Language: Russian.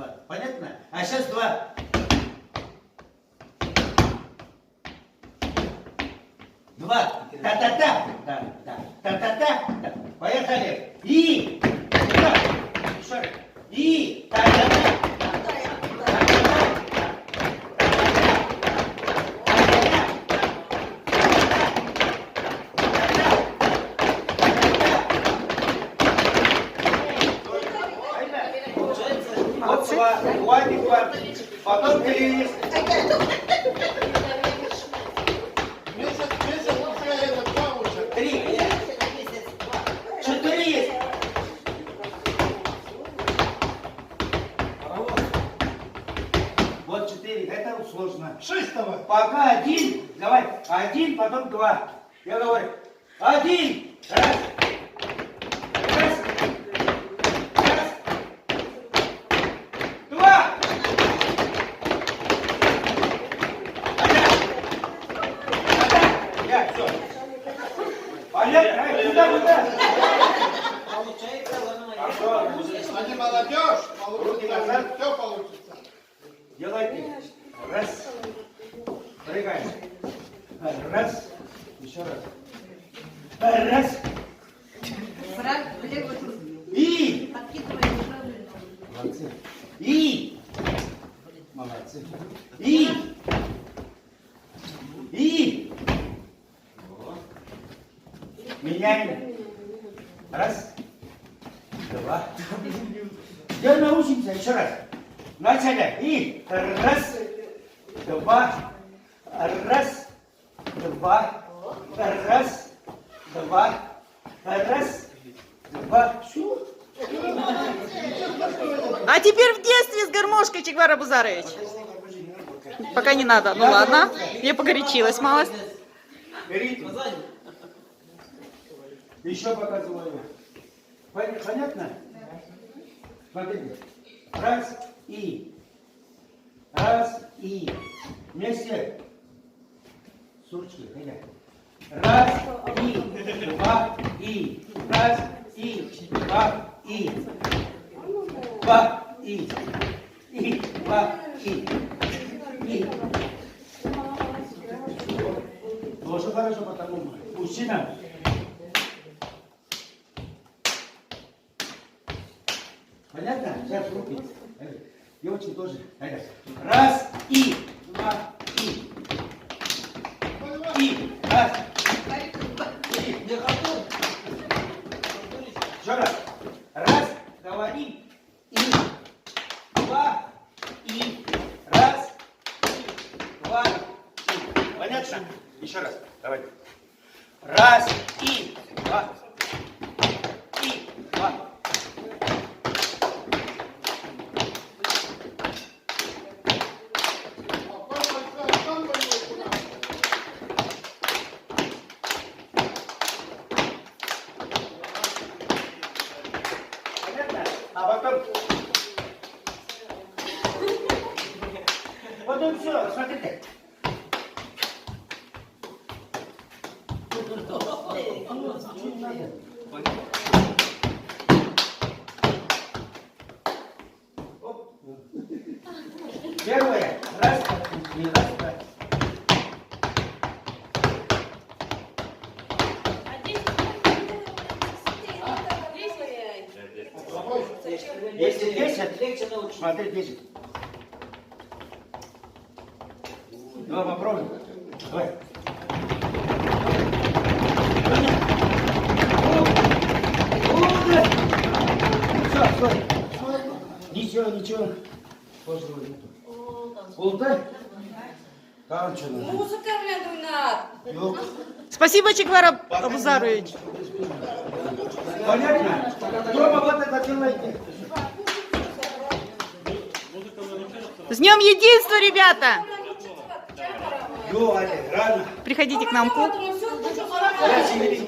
два. Понятно? А сейчас два. Два. Та-та-та. Да. Та-та-та. Да. Поехали. И. Да. Еще раз. И. Та-та-та. Вот два, два. Потом три. Три. Четыре есть. Вот четыре. Это сложно. Шестого. Пока один. Давай. Один, потом два. Я говорю. Один. Раз. Раз. Раз. Два. Я, все. Понятно? Куда? Они молодежь, Руки получится, назад. все получится. Делайте. Раз. Прыгаем. Раз. Еще раз. Раз. И. Молодцы. И. Молодцы. И. Меняем. Раз. Два. Теперь научимся еще раз. Начали. И. Раз. Два. Раз. Два. Раз. Два. Раз. Два. Все. А теперь в детстве с гармошкой, Че Гевара Бузарович. Пока не надо. Ну ладно. Я погорячилась малость. Ритм. Еще показываю. Понятно? Смотрите. Раз и. Раз и. Вместе. Сурчки. Раз и. Два и. Раз и. Два и. Два и. И. Два и. И. Тоже хорошо, потому мужчина. Понятно? Сейчас руки. Девочки тоже. Раз и. Два и. И. Раз. И. Еще раз. Раз. Говорим. И. Два. И. Раз. И. Два. И. Понятно? Еще раз. Давай. Раз. И. Два. И. Два. А потом все, смотрите. Первое. Раз, и раз, раз. Если 10, смотри, 10. Давай попробуем. Давай. Все, стой. Ничего. Сложного нету. Oldu. Tamam canım. Музыка мне Yok. Спасибо, Че Гевара Бузарович. Понятно? Дома вот это делайте. С Днем Единства, ребята! Ё, Аня, рано. Приходите к нам в клуб. Я тебе